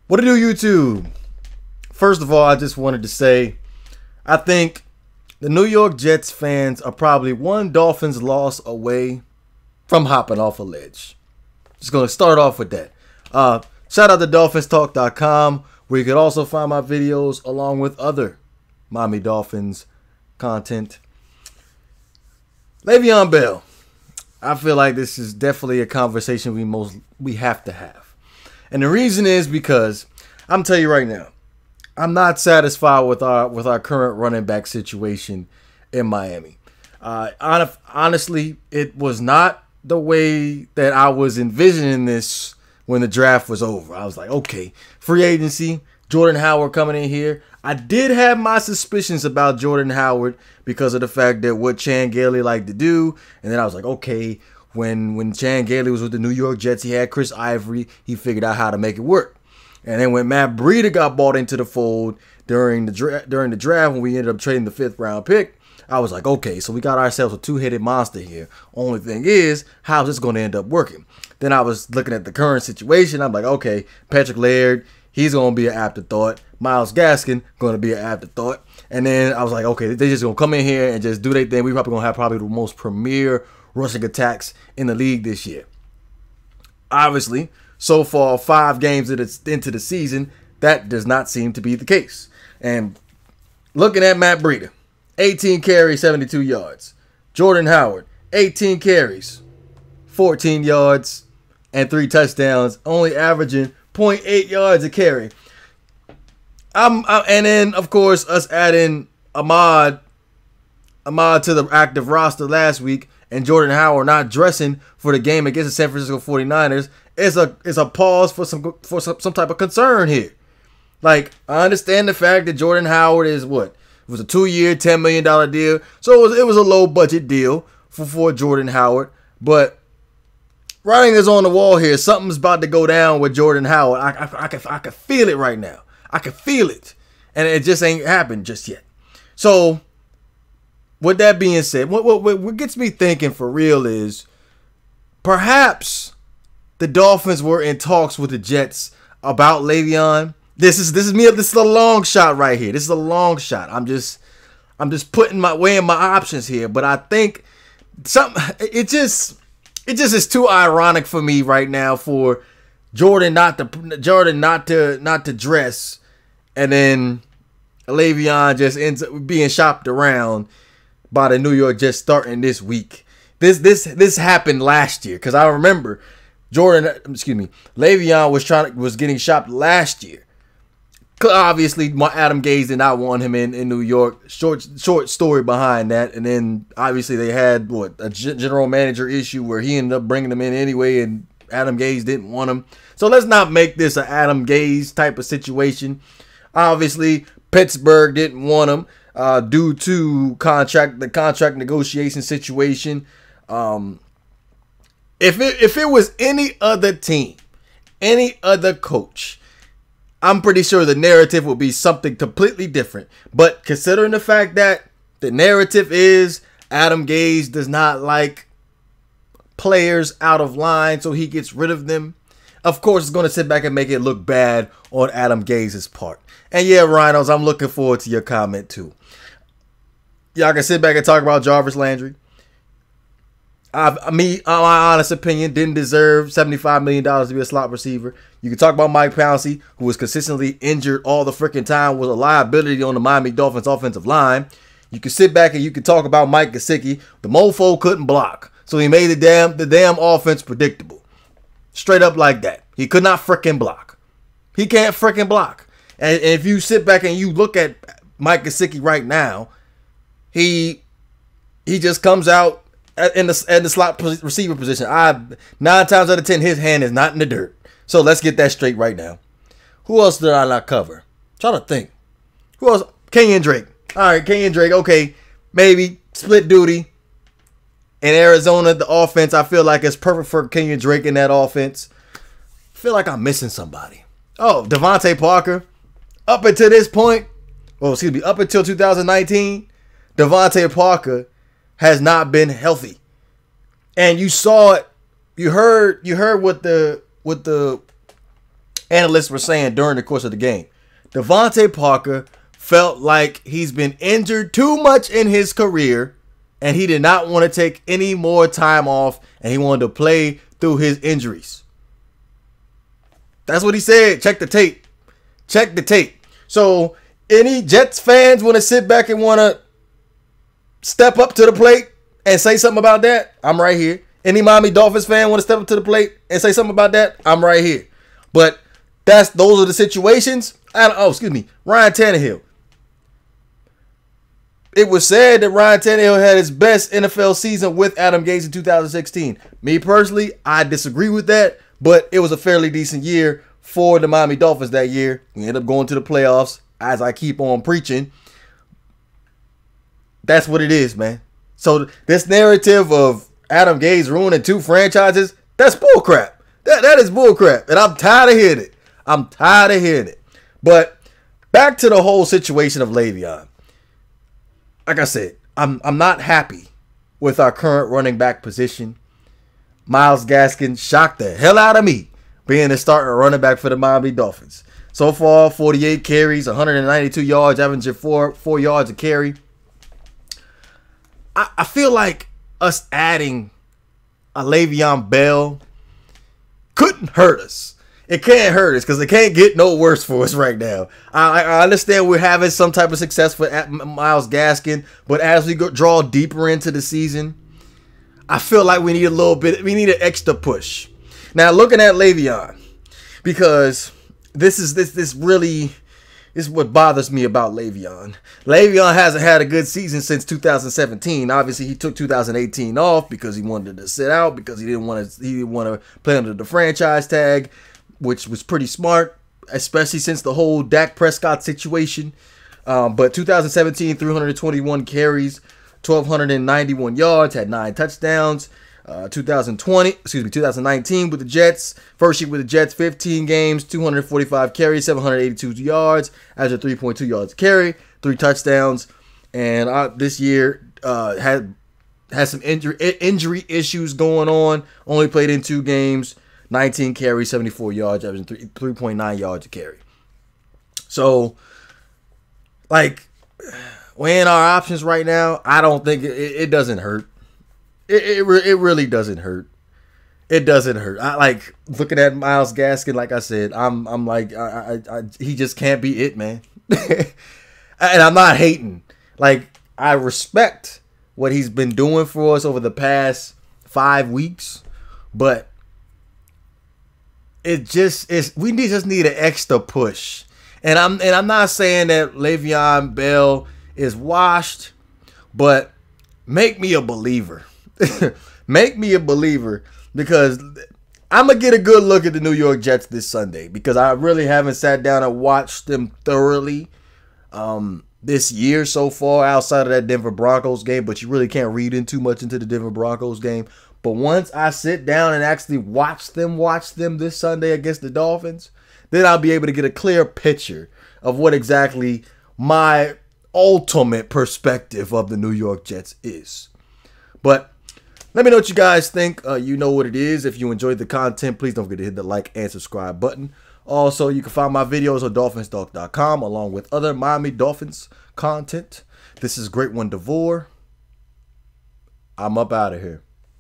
What to do, YouTube? First of all, I just wanted to say, I think the New York Jets fans are probably one Dolphins loss away from hopping off a ledge. Just going to start off with that. Shout out to DolphinsTalk.com, where you can also find my videos along with other Miami Dolphins content. Le'Veon Bell. I feel like this is definitely a conversation we have to have. And the reason is because I'm telling you right now, I'm not satisfied with our current running back situation in Miami. Honestly, it was not the way that I was envisioning this when the draft was over. I was like, okay, free agency, Jordan Howard coming in here. I did have my suspicions about Jordan Howard because of the fact that what Chan Gailey liked to do. And then I was like, okay, when Chan Gailey was with the New York Jets, he had Chris Ivory. He figured out how to make it work. And then when Matt Breida got bought into the fold during the draft, when we ended up trading the 5th round pick, I was like, okay, so we got ourselves a two-headed monster here. Only thing is, how's this going to end up working? Then I was looking at the current situation. I'm like, okay, Patrick Laird, he's going to be an afterthought. Myles Gaskin, going to be an afterthought. And then I was like, okay, they're just going to come in here and just do their thing. We're probably going to have the most premier rushing attacks in the league this year. Obviously, so far, 5 games into the season, that does not seem to be the case. And looking at Matt Breida, 18 carries, 72 yards. Jordan Howard, 18 carries, 14 yards, and 3 touchdowns, only averaging 0.8 yards a carry. And then, of course, us adding Ahmad to the active roster last week and Jordan Howard not dressing for the game against the San Francisco 49ers is a pause for some type of concern here. Like, I understand the fact that Jordan Howard is what? It was a 2-year, $10 million deal. So it was a low-budget deal for Jordan Howard. But writing is on the wall here. Something's about to go down with Jordan Howard. I can feel it right now. I can feel it. And it just ain't happened just yet. So, with that being said, what gets me thinking for real is perhaps the Dolphins were in talks with the Jets about Le'Veon. This is a long shot right here. This is a long shot. I'm just weighing my options here, but I think it just is too ironic for me right now for Jordan not to dress, and then Le'Veon just ends up being shopped around by the New York Jets starting this week. This happened last year because I remember Le'Veon was getting shopped last year. Obviously, Adam Gase did not want him in New York. Short story behind that, and then obviously they had a general manager issue where he ended up bringing him in anyway, and Adam Gase didn't want him. So let's not make this an Adam Gase type of situation. Obviously, Pittsburgh didn't want him due to the contract negotiation situation. If it was any other team, any other coach, I'm pretty sure the narrative would be something completely different. But considering the fact that the narrative is Adam Gase does not like players out of line, so he gets rid of them, of course it's going to sit back and make it look bad on Adam Gase's part. And yeah, Rhinos, I'm looking forward to your comment too. Y'all can sit back and talk about Jarvis Landry. My honest opinion, didn't deserve $75 million to be a slot receiver. You can talk about Mike Pouncey, who was consistently injured all the freaking time, was a liability on the Miami Dolphins offensive line. You can sit back and you can talk about Mike Gesicki. The mofo couldn't block, so he made the damn offense predictable. Straight up like that. He could not freaking block. He can't freaking block. And if you sit back and you look at Mike Gesicki right now, he just comes out in the slot receiver position. 9 times out of 10, his hand is not in the dirt. So let's get that straight right now. Who else did I not cover? Trying to think. Who else? Kenyon Drake. All right, Kenyon Drake. Okay, maybe split duty. In Arizona, the offense, I feel like it's perfect for Kenyon Drake in that offense. I feel like I'm missing somebody. Oh, Devontae Parker. Up until this point, up until 2019, Devontae Parker has not been healthy. And you saw it. You heard what the analysts were saying during the course of the game. Devontae Parker felt like he's been injured too much in his career, and he did not want to take any more time off, and he wanted to play through his injuries. That's what he said. Check the tape. Check the tape. So any Jets fans want to sit back and want to step up to the plate and say something about that? I'm right here. Any Miami Dolphins fan want to step up to the plate and say something about that? I'm right here. But those are the situations. Ryan Tannehill. It was said that Ryan Tannehill had his best NFL season with Adam Gase in 2016. Me personally, I disagree with that, but it was a fairly decent year for the Miami Dolphins that year. We ended up going to the playoffs, as I keep on preaching. That's what it is, man. So this narrative of Adam Gase ruining 2 franchises, that's bullcrap. That is bullcrap, and I'm tired of hearing it. I'm tired of hearing it. But back to the whole situation of Le'Veon. Like I said, I'm not happy with our current running back position. Myles Gaskin shocked the hell out of me being the starting running back for the Miami Dolphins. So far, 48 carries, 192 yards, averaging 4 yards a carry. I feel like us adding a Le'Veon Bell couldn't hurt us. It can't hurt us because it can't get no worse for us right now. I understand we're having some type of success with Myles Gaskin, but as we draw deeper into the season, I feel like we need an extra push. Now, looking at Le'Veon, because this is what bothers me about Le'Veon. Le'Veon hasn't had a good season since 2017. Obviously, he took 2018 off because he wanted to sit out because he didn't want to play under the franchise tag, which was pretty smart, especially since the whole Dak Prescott situation. But 2017, 321 carries, 1,291 yards, had 9 touchdowns. 2019 with the Jets, first year with the Jets, 15 games, 245 carries, 782 yards, averaging 3.2 yards a carry, 3 touchdowns. And this year had some injury issues going on. Only played in 2 games, 19 carries, 74 yards, averaging 3.9 yards a carry. So, like, weighing our options right now, I don't think it doesn't hurt. It really doesn't hurt. It doesn't hurt. I like looking at Myles Gaskin. Like I said, I'm like he just can't be it, man. And I'm not hating. Like, I respect what he's been doing for us over the past 5 weeks, but we just need an extra push. And I'm not saying that Le'Veon Bell is washed, but make me a believer. Make me a believer, because I'm going to get a good look at the New York Jets this Sunday, because I really haven't sat down and watched them thoroughly this year so far outside of that Denver Broncos game, but you really can't read in too much into the Denver Broncos game. But once I sit down and actually watch them this Sunday against the Dolphins, then I'll be able to get a clear picture of what exactly my ultimate perspective of the New York Jets is. But let me know what you guys think. You know what it is. If you enjoyed the content, please don't forget to hit the like and subscribe button. Also, you can find my videos on DolphinsTalk.com along with other Miami Dolphins content. This is GreatOne DeVore. I'm up out of here.